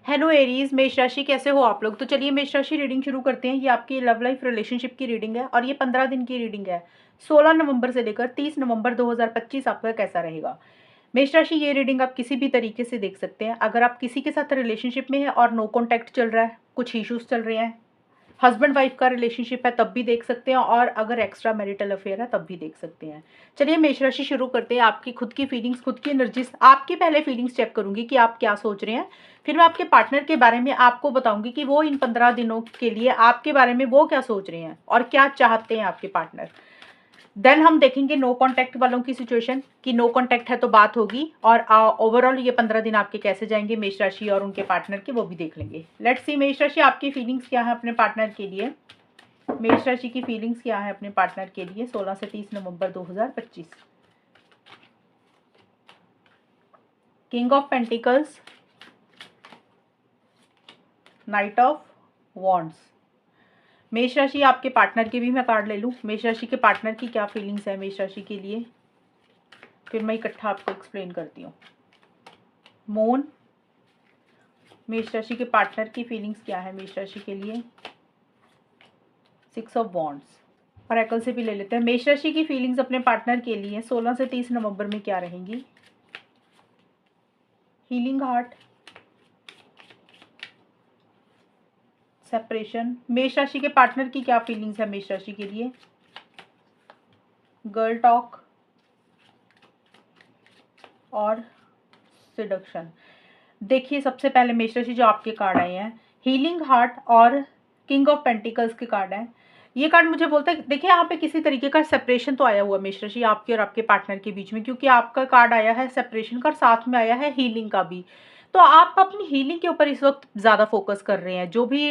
Hello Aries, मेष राशि कैसे हो आप लोग। तो चलिए मेष राशि रीडिंग शुरू करते हैं। ये आपकी लव लाइफ रिलेशनशिप की रीडिंग है और ये 15 दिन की रीडिंग है। 16 नवंबर से लेकर 30 नवंबर 2025 आपका कैसा रहेगा। मेष राशि ये रीडिंग आप किसी भी तरीके से देख सकते हैं। अगर आप किसी के साथ रिलेशनशिप में है और नो कॉन्टैक्ट चल रहा है, कुछ इश्यूज चल रहे हैं, हस्बैंड वाइफ का रिलेशनशिप है तब भी देख सकते हैं, और अगर एक्स्ट्रा मैरिटल अफेयर है तब भी देख सकते हैं। चलिए मेष राशि शुरू करते हैं। आपकी खुद की फीलिंग्स, खुद की एनर्जीज, आपकी पहले फीलिंग्स चेक करूंगी कि आप क्या सोच रहे हैं। फिर मैं आपके पार्टनर के बारे में आपको बताऊंगी कि वो इन 15 दिनों के लिए आपके बारे में वो क्या सोच रहे हैं और क्या चाहते हैं आपके पार्टनर। देन हम देखेंगे नो कांटेक्ट वालों की सिचुएशन, कि नो कांटेक्ट है तो बात होगी, और ओवरऑल ये 15 दिन आपके कैसे जाएंगे मेष राशि और उनके पार्टनर के, वो भी देख लेंगे। लेट्स सी मेष राशि आपकी फीलिंग्स क्या है अपने पार्टनर के लिए। मेष राशि की फीलिंग्स क्या है अपने पार्टनर के लिए 16 से 30 नवंबर 2025। King of pentacles, night of wands. मेष राशि आपके पार्टनर के भी मैं कार्ड ले लूं। मेष राशि के पार्टनर की क्या फीलिंग्स है मेष राशि के लिए, फिर मैं इकट्ठा आपको एक्सप्लेन करती हूँ। मून, मेष राशि के पार्टनर की फीलिंग्स क्या है मेष राशि के लिए। 6 ऑफ वॉन्ड्स। ऑरेकल से भी ले लेते हैं। मेष राशि की फीलिंग्स अपने पार्टनर के लिए 16 से 30 नवंबर में क्या रहेंगी। Healing heart, separation. मेष राशि के पार्टनर की क्या फीलिंग्स है मेष राशि के लिए। गर्ल टॉक और सिडक्शन। देखिए सबसे पहले मेष राशि जो आपके कार्ड आए हैं, हीलिंग हार्ट और किंग ऑफ पेंटिकल्स के कार्ड हैं। ये कार्ड मुझे बोलता है, देखिए यहाँ पे किसी तरीके का सेपरेशन तो आया हुआ मेष राशि आपके और आपके पार्टनर के बीच में, क्योंकि आपका कार्ड आया है सेपरेशन का और साथ में आया है हीलिंग का भी। तो आप अपनी हीलिंग के ऊपर इस वक्त ज़्यादा फोकस कर रहे हैं। जो भी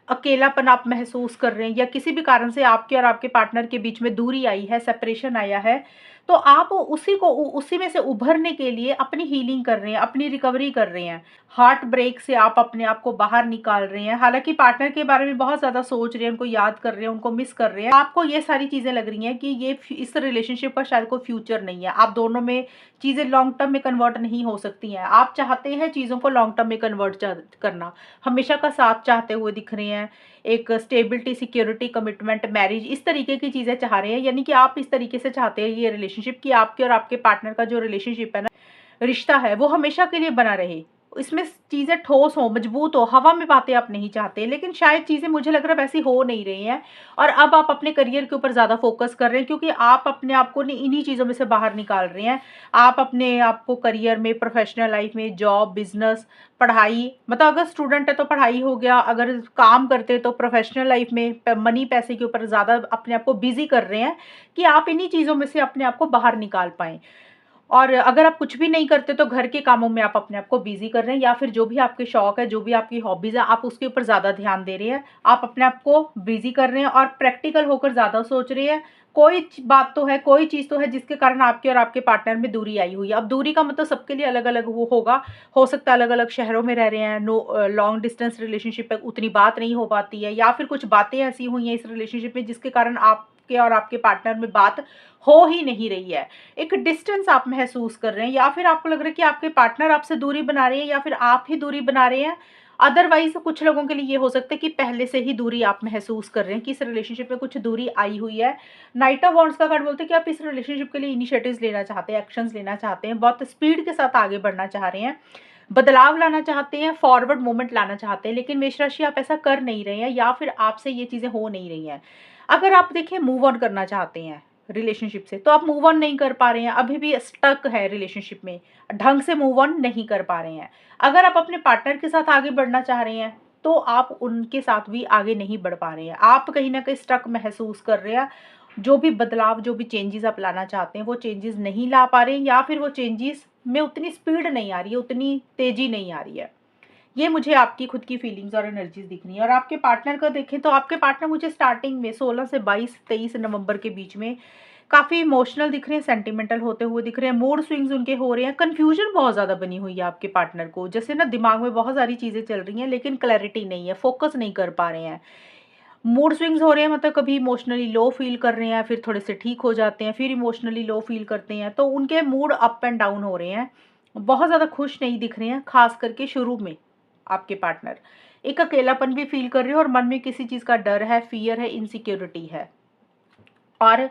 अकेलापन आप महसूस कर रहे हैं या किसी भी कारण से आपके और आपके पार्टनर के बीच में दूरी आई है, सेपरेशन आया है, तो आप उसी में से उभरने के लिए अपनी हीलिंग कर रहे हैं, अपनी रिकवरी कर रहे हैं। हार्ट ब्रेक से आप अपने आप को बाहर निकाल रहे हैं। हालांकि पार्टनर के बारे में बहुत ज़्यादा सोच रहे हैं, उनको याद कर रहे हैं, उनको मिस कर रहे हैं। आपको ये सारी चीज़ें लग रही हैं कि ये इस रिलेशनशिप का शायद कोई फ्यूचर नहीं है। आप दोनों में चीज़ें लॉन्ग टर्म में कन्वर्ट नहीं हो सकती हैं। आप चाहते हैं चीज़ों को लॉन्ग टर्म में कन्वर्ट करना, हमेशा का साथ चाहते हुए दिख रहे हैं, एक स्टेबिलिटी, सिक्योरिटी, कमिटमेंट, मैरिज, इस तरीके की चीज़ें चाह रहे हैं। यानी कि आप इस तरीके से चाहते हैं ये रिलेशनशिप, कि आपके और आपके पार्टनर का जो रिलेशनशिप है ना, रिश्ता है, वो हमेशा के लिए बना रहे। इसमें चीज़ें ठोस हो, मजबूत हो, हवा में बातें आप नहीं चाहते। लेकिन शायद चीज़ें मुझे लग रहा है वैसी हो नहीं रही हैं, और अब आप अपने करियर के ऊपर ज़्यादा फोकस कर रहे हैं, क्योंकि आप अपने आप को इन्हीं चीज़ों में से बाहर निकाल रहे हैं। आप अपने आप को करियर में, प्रोफेशनल लाइफ में, जॉब, बिजनेस, पढ़ाई, मतलब अगर स्टूडेंट है तो पढ़ाई हो गया, अगर काम करते हैं तो प्रोफेशनल लाइफ में मनी, पैसे के ऊपर ज़्यादा अपने आप को बिजी कर रहे हैं, कि आप इन्हीं चीज़ों में से अपने आप को बाहर निकाल पाएँ। और अगर आप कुछ भी नहीं करते तो घर के कामों में आप अपने आप को बिजी कर रहे हैं, या फिर जो भी आपके शौक है, जो भी आपकी हॉबीज है, आप उसके ऊपर ज़्यादा ध्यान दे रहे हैं। आप अपने आप को बिजी कर रहे हैं और प्रैक्टिकल होकर ज़्यादा सोच रहे हैं। कोई बात तो है, कोई चीज़ तो है जिसके कारण आपके और आपके पार्टनर में दूरी आई हुई है। अब दूरी का मतलब सबके लिए अलग अलग वो होगा। हो सकता है अलग अलग शहरों में रह रहे हैं, लॉन्ग डिस्टेंस रिलेशनशिप है, उतनी बात नहीं हो पाती है, या फिर कुछ बातें ऐसी हुई हैं इस रिलेशनशिप में जिसके कारण आपके और आपके पार्टनर में बात हो ही नहीं रही है। एक डिस्टेंस आप महसूस कर रहे हैं, या फिर आपको लग रहा है कि आपके पार्टनर आपसे दूरी बना रहे हैं, या फिर आप ही दूरी बना रहे हैं। अदरवाइज कुछ लोगों के लिए ये हो सकता है कि पहले से ही दूरी आप महसूस कर रहे हैं, कि इस रिलेशनशिप में कुछ दूरी आई हुई है। नाइट ऑफ वॉन्ड्स का कार्ड बोलते हैं कि आप इस रिलेशनशिप के लिए इनिशिएटिव्स लेना चाहते हैं, एक्शंस लेना चाहते हैं, बहुत स्पीड के साथ आगे बढ़ना चाह रहे हैं, बदलाव लाना चाहते हैं, फॉरवर्ड मूवमेंट लाना चाहते हैं। लेकिन मेष राशि आप ऐसा कर नहीं रहे हैं, या फिर आपसे ये चीज़ें हो नहीं रही हैं। अगर आप देखिए मूव ऑन करना चाहते हैं रिलेशनशिप से, तो आप मूव ऑन नहीं कर पा रहे हैं, अभी भी स्टक है रिलेशनशिप में, ढंग से मूव ऑन नहीं कर पा रहे हैं। अगर आप अपने पार्टनर के साथ आगे बढ़ना चाह रहे हैं तो आप उनके साथ भी आगे नहीं बढ़ पा रहे हैं। आप कहीं ना कहीं स्टक महसूस कर रहे हैं। जो भी बदलाव, जो भी चेंजेस आप लाना चाहते हैं, वो चेंजेस नहीं ला पा रहे हैं, या फिर वो चेंजेस में उतनी स्पीड नहीं आ रही है, उतनी तेजी नहीं आ रही है। ये मुझे आपकी खुद की फीलिंग्स और एनर्जीज दिख रही है। और आपके पार्टनर का देखें तो आपके पार्टनर मुझे स्टार्टिंग में 16 से 22-23 नवंबर के बीच में काफ़ी इमोशनल दिख रहे हैं, सेंटिमेंटल होते हुए दिख रहे हैं, मूड स्विंग्स उनके हो रहे हैं, कन्फ्यूजन बहुत ज़्यादा बनी हुई है आपके पार्टनर को। जैसे ना दिमाग में बहुत सारी चीज़ें चल रही हैं लेकिन क्लैरिटी नहीं है, फोकस नहीं कर पा रहे हैं। मूड स्विंग्स हो रहे हैं, मतलब कभी इमोशनली लो फील कर रहे हैं, फिर थोड़े से ठीक हो जाते हैं, फिर इमोशनली लो फील करते हैं। तो उनके मूड अप एंड डाउन हो रहे हैं, बहुत ज़्यादा खुश नहीं दिख रहे हैं, खास करके शुरू में। आपके पार्टनर एक अकेलापन भी फील कर रहे हो और मन में किसी चीज़ का डर है, फियर है, इनसिक्योरिटी है। और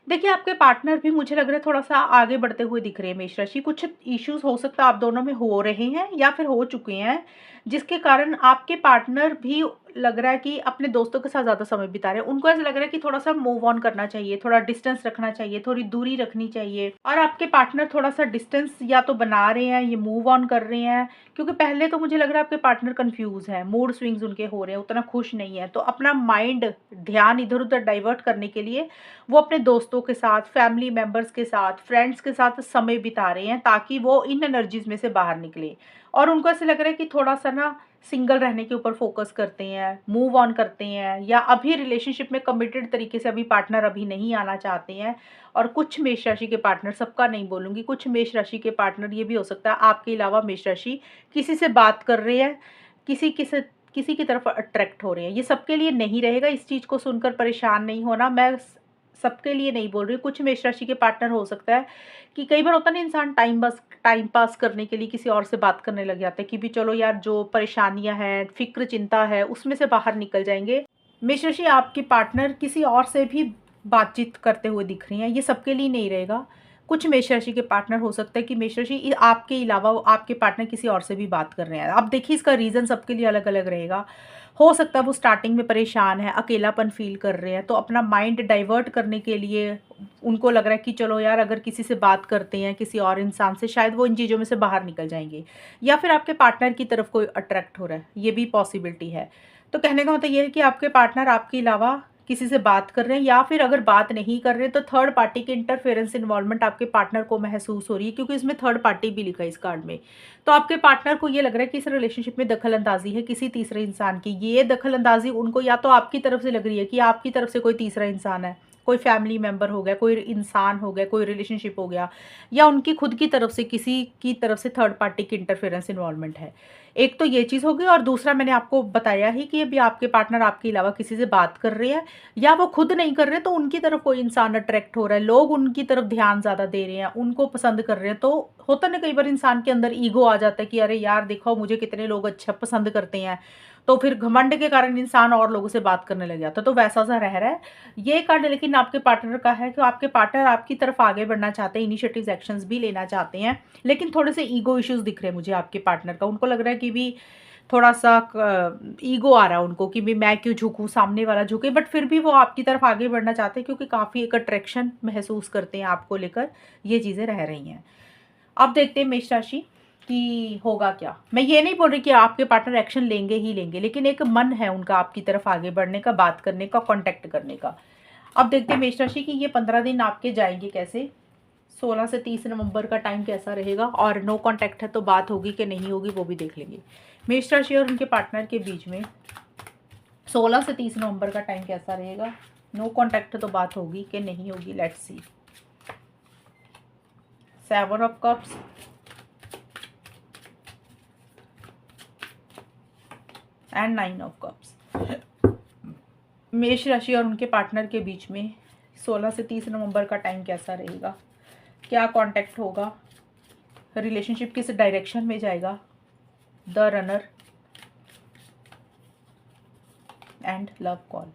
देखिए आपके पार्टनर भी मुझे लग रहा है थोड़ा-सा आगे बढ़ते हुए दिख रहे हैं मेष राशि। कुछ इश्यूज़ हो सकता है आप दोनों में हो रहे हैं या फिर हो चुके हैं, जिसके कारण आपके पार्टनर भी लग रहा है कि अपने दोस्तों के साथ ज़्यादा समय बिता रहे हैं। उनको ऐसा लग रहा है कि थोड़ा-सा मूव ऑन करना चाहिए, थोड़ा डिस्टेंस रखना चाहिए, थोड़ी दूरी रखनी चाहिए और आपके पार्टनर थोड़ा-सा डिस्टेंस या तो बना रहे हैं, ये मूव ऑन कर रहे हैं, क्योंकि पहले तो मुझे लग रहा है आपके पार्टनर कन्फ्यूज़ हैं, मूड स्विंग्स उनके हो रहे हैं, उतना खुश नहीं है। तो अपना माइंड, ध्यान इधर-उधर डाइवर्ट करने के लिए वो अपने दोस्तों के साथ, फैमिली मेंबर्स के साथ, फ्रेंड्स के साथ समय बिता रहे हैं ताकि वो इन एनर्जीज़ में से बाहर निकलें। और उनको ऐसा लग रहा है कि थोड़ा-सा ना सिंगल रहने के ऊपर फ़ोकस करते हैं, मूव ऑन करते हैं या अभी रिलेशनशिप में कमिटेड तरीके से अभी पार्टनर अभी नहीं आना चाहते हैं। और कुछ मेष राशि के पार्टनर, सबका नहीं बोलूँगी, कुछ मेष राशि के पार्टनर ये भी हो सकता है आपके अलावा मेष राशि किसी से बात कर रहे हैं, किसी की तरफ अट्रैक्ट हो रहे हैं। ये सबके लिए नहीं रहेगा, इस चीज़ को सुनकर परेशान नहीं होना। मैं सबके लिए नहीं बोल रही हूँ, कुछ मेष राशि के पार्टनर हो सकता है कि कई बार होता है ना, इंसान टाइम पास करने के लिए किसी और से बात करने लग जाता है कि भी चलो यार, जो परेशानियां हैं, फिक्र चिंता है, उसमें से बाहर निकल जाएंगे। मेष राशि आपके पार्टनर किसी और से भी बातचीत करते हुए दिख रही हैं, ये सबके लिए नहीं रहेगा। कुछ मेष राशि के पार्टनर हो सकता है कि मेष राशि आपके अलावा आपके पार्टनर किसी और से भी बात कर रहे हैं। अब देखिए इसका रीज़न सबके लिए अलग अलग रहेगा। हो सकता है वो स्टार्टिंग में परेशान है, अकेलापन फ़ील कर रहे हैं, तो अपना माइंड डाइवर्ट करने के लिए उनको लग रहा है कि चलो यार, अगर किसी से बात करते हैं, किसी और इंसान से, शायद वो इन चीज़ों में से बाहर निकल जाएँगे। या फिर आपके पार्टनर की तरफ कोई अट्रैक्ट हो रहा है, ये भी पॉसिबिलिटी है। तो कहने का मतलब ये है कि आपके पार्टनर आपके अलावा किसी से बात कर रहे हैं, या फिर अगर बात नहीं कर रहे तो थर्ड पार्टी के इंटरफेरेंस इन्वॉल्वमेंट आपके पार्टनर को महसूस हो रही है, क्योंकि इसमें थर्ड पार्टी भी लिखा है इस कार्ड में। तो आपके पार्टनर को ये लग रहा है कि इस रिलेशनशिप में दखल अंदाजी है किसी तीसरे इंसान की। ये दखल अंदाजी उनको या तो आपकी तरफ से लग रही है कि आपकी तरफ से कोई तीसरा इंसान है, कोई फैमिली मेंबर हो गया, कोई इंसान हो गया, कोई रिलेशनशिप हो गया, या उनकी खुद की तरफ से किसी की तरफ से थर्ड पार्टी की इंटरफेरेंस इन्वॉल्वमेंट है। एक तो ये चीज़ होगी, और दूसरा मैंने आपको बताया ही कि अभी आपके पार्टनर आपके अलावा किसी से बात कर रहे हैं, या वो खुद नहीं कर रहे तो उनकी तरफ कोई इंसान अट्रैक्ट हो रहा है, लोग उनकी तरफ ध्यान ज़्यादा दे रहे हैं, उनको पसंद कर रहे हैं। तो होता ना, कई बार इंसान के अंदर ईगो आ जाता है कि अरे यार देखो, मुझे कितने लोग अच्छा पसंद करते हैं, तो फिर घमंड के कारण इंसान और लोगों से बात करने लग जाता है। तो वैसा सा रह रहा है ये कार्ड। लेकिन आपके पार्टनर का है कि आपके पार्टनर आपकी तरफ आगे बढ़ना चाहते हैं, इनिशिएटिव्स एक्शंस भी लेना चाहते हैं, लेकिन थोड़े से ईगो इश्यूज दिख रहे हैं मुझे आपके पार्टनर का। उनको लग रहा है कि भी थोड़ा-सा ईगो आ रहा है उनको कि भी मैं क्यों झुकूँ, सामने वाला झुके, बट फिर भी वो आपकी तरफ आगे बढ़ना चाहते हैं क्योंकि काफ़ी एक अट्रैक्शन महसूस करते हैं आपको लेकर, ये चीज़ें रह रही हैं। अब देखते हैं मेष राशि कि होगा क्या। मैं ये नहीं बोल रही कि आपके पार्टनर एक्शन लेंगे ही लेंगे, लेकिन एक मन है उनका आपकी तरफ आगे बढ़ने का, बात करने का, कॉन्टैक्ट करने का। अब देखते हैं मेष राशि कि ये 15 दिन आपके जाएँगे कैसे? 16 से 30 नवंबर का टाइम कैसा रहेगा, और नो कॉन्टैक्ट है तो बात होगी कि नहीं होगी वो भी देख लेंगे। मेष राशि और उनके पार्टनर के बीच में 16 से 30 नवंबर का टाइम कैसा रहेगा? नो कॉन्टैक्ट है तो बात होगी कि नहीं होगी, let's see. 7 of cups, and 9 of cups. मेष राशि और उनके पार्टनर के बीच में 16 से 30 नवंबर का टाइम कैसा रहेगा? क्या कांटेक्ट होगा? रिलेशनशिप किस डायरेक्शन में जाएगा? The runner and love call.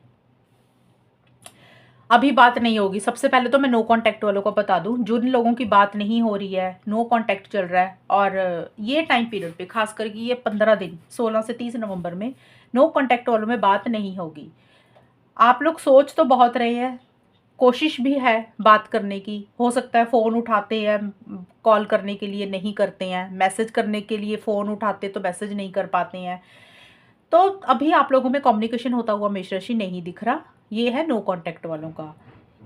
अभी बात नहीं होगी। सबसे पहले तो मैं नो कांटेक्ट वालों को बता दूं, जिन लोगों की बात नहीं हो रही है, नो कांटेक्ट चल रहा है, और ये टाइम पीरियड पे खास करके ये 15 दिन 16 से 30 नवंबर में नो कांटेक्ट वालों में बात नहीं होगी। आप लोग सोच तो बहुत रहे हैं, कोशिश भी है बात करने की। हो सकता है फ़ोन उठाते हैं, कॉल करने के लिए नहीं करते हैं, मैसेज करने के लिए फ़ोन उठाते तो मैसेज नहीं कर पाते हैं। तो अभी आप लोगों में कम्युनिकेशन होता हुआ मेष राशि नहीं दिख रहा। ये है नो कांटेक्ट वालों का।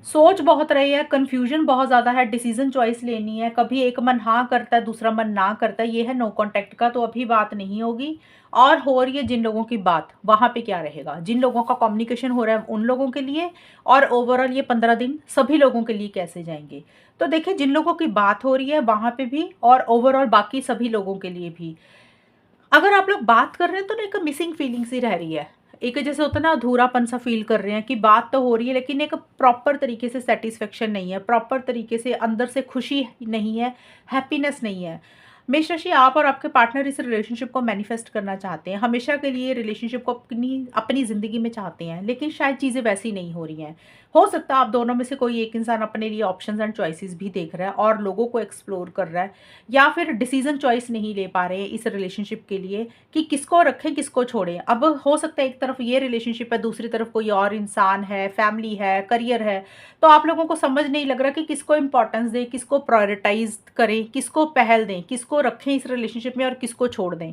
सोच बहुत रही है, कन्फ्यूजन बहुत ज़्यादा है, डिसीजन चॉइस लेनी है, कभी एक मन हाँ करता है, दूसरा मन ना करता है। ये है नो कांटेक्ट का। तो अभी बात नहीं होगी। और हो रही है जिन लोगों की बात, वहाँ पे क्या रहेगा, जिन लोगों का कम्युनिकेशन हो रहा है उन लोगों के लिए, और ओवरऑल ये 15 दिन सभी लोगों के लिए कैसे जाएंगे। तो देखिए, जिन लोगों की बात हो रही है वहाँ पे भी, और ओवरऑल बाकी सभी लोगों के लिए भी। अगर आप लोग बात कर रहे हैं तो ना, एक मिसिंग फीलिंग सी रह रही है, एक जैसे होता है ना, अधूरापन सा फील कर रहे हैं कि बात तो हो रही है लेकिन एक प्रॉपर तरीके से सेटिस्फेक्शन नहीं है, प्रॉपर तरीके से अंदर से खुशी नहीं है, हैप्पीनेस नहीं है। मेष राशि, आप और आपके पार्टनर इस रिलेशनशिप को मैनिफेस्ट करना चाहते हैं, हमेशा के लिए रिलेशनशिप को अपनी अपनी ज़िंदगी में चाहते हैं, लेकिन शायद चीज़ें वैसी नहीं हो रही हैं। हो सकता है आप दोनों में से कोई एक इंसान अपने लिए ऑप्शंस एंड चॉइसेस भी देख रहा है और लोगों को एक्सप्लोर कर रहा है, या फिर डिसीजन चॉइस नहीं ले पा रहे हैं इस रिलेशनशिप के लिए कि किसको रखें किसको छोड़ें। अब हो सकता है एक तरफ ये रिलेशनशिप है, दूसरी तरफ कोई और इंसान है, फैमिली है, करियर है, तो आप लोगों को समझ नहीं लग रहा कि किसको इम्पोर्टेंस दें, किसको प्रायोरिटाइज़ करें, किसको पहल दें, किसको रखें इस रिलेशनशिप में और किसको छोड़ दें।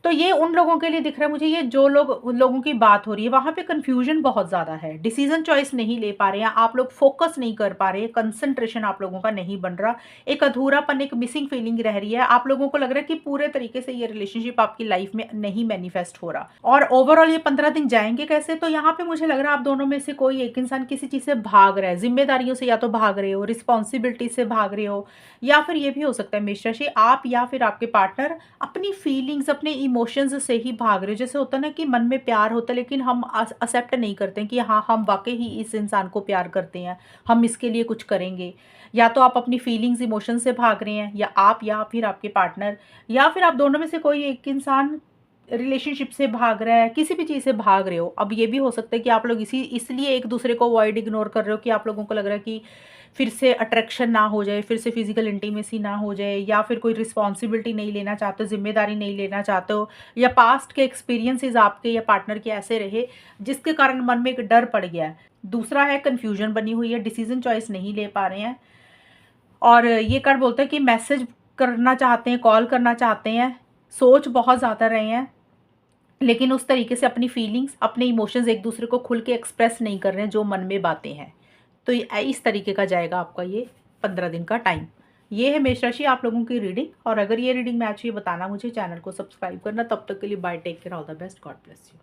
तो ये उन लोगों के लिए दिख रहा है मुझे, ये जो लोग उन लोगों की बात हो रही है, वहाँ पे कन्फ्यूज़न बहुत ज़्यादा है। डिसीज़न चॉइस नहीं ले पा रहे हैं, आप लोग फ़ोकस नहीं कर पा रहे हैं, कंसंट्रेशन आप लोगों का नहीं बन रहा। एक अधूरापन, एक मिसिंग फीलिंग रह रही है। आप लोगों को लग रहा है कि पूरे तरीके से ये रिलेशनशिप आपकी लाइफ़ में नहीं मैनिफेस्ट हो रहा। और ओवरऑल ये 15 दिन जाएँगे कैसे? तो यहाँ पे मुझे लग रहा है आप दोनों में से कोई एक इंसान किसी चीज़ से भाग रहा है। ज़िम्मेदारियों से या तो भाग रहे हो, रिस्पॉन्सिबिलिटी से भाग रहे हो, या फिर ये भी हो सकता है मेष राशि, आप या फिर आपके पार्टनर अपनी फीलिंग्स, अपने इमोशंस से ही भाग रहे हो। जैसे होता है ना कि मन में प्यार होता है, लेकिन हम एक्सेप्ट नहीं करते हैं कि हाँ, हम वाक़ई ही इस इंसान को प्यार करते हैं, हम इसके लिए कुछ करेंगे। या तो आप अपनी फीलिंग्स, इमोशन से भाग रहे हैं, या फिर आपके पार्टनर, या फिर आप दोनों में से कोई एक इंसान रिलेशनशिप से भाग रहा है, किसी भी चीज़ से भाग रहे हो। अब ये भी हो सकता है कि आप लोग इसलिए एक दूसरे को अवॉइड, इग्नोर कर रहे हो कि आप लोगों को लग रहा है कि फिर से अट्रैक्शन ना हो जाए, फिर से फिजिकल इंटीमेसी ना हो जाए, या फिर कोई रिस्पॉन्सिबिलिटी नहीं लेना चाहते हो, जिम्मेदारी नहीं लेना चाहते हो, या पास्ट के एक्सपीरियंसेस आपके या पार्टनर के ऐसे रहे जिसके कारण मन में एक डर पड़ गया है। दूसरा है कन्फ्यूजन बनी हुई है, डिसीजन चॉइस नहीं ले पा रहे हैं। और ये कार्ड बोलता है कि मैसेज करना चाहते हैं, कॉल करना चाहते हैं, सोच बहुत ज़्यादा रहे हैं, लेकिन उस तरीके से अपनी फीलिंग्स, अपने इमोशंस एक दूसरे को खुल के एक्सप्रेस नहीं कर रहे हैं जो मन में बातें हैं। तो इस तरीके का जाएगा आपका ये 15 दिन का टाइम। ये है मेष राशि आप लोगों की रीडिंग, और अगर ये रीडिंग मैच हुई बताना मुझे, चैनल को सब्सक्राइब करना। तब तक के लिए bye, take care, all the best, God bless you.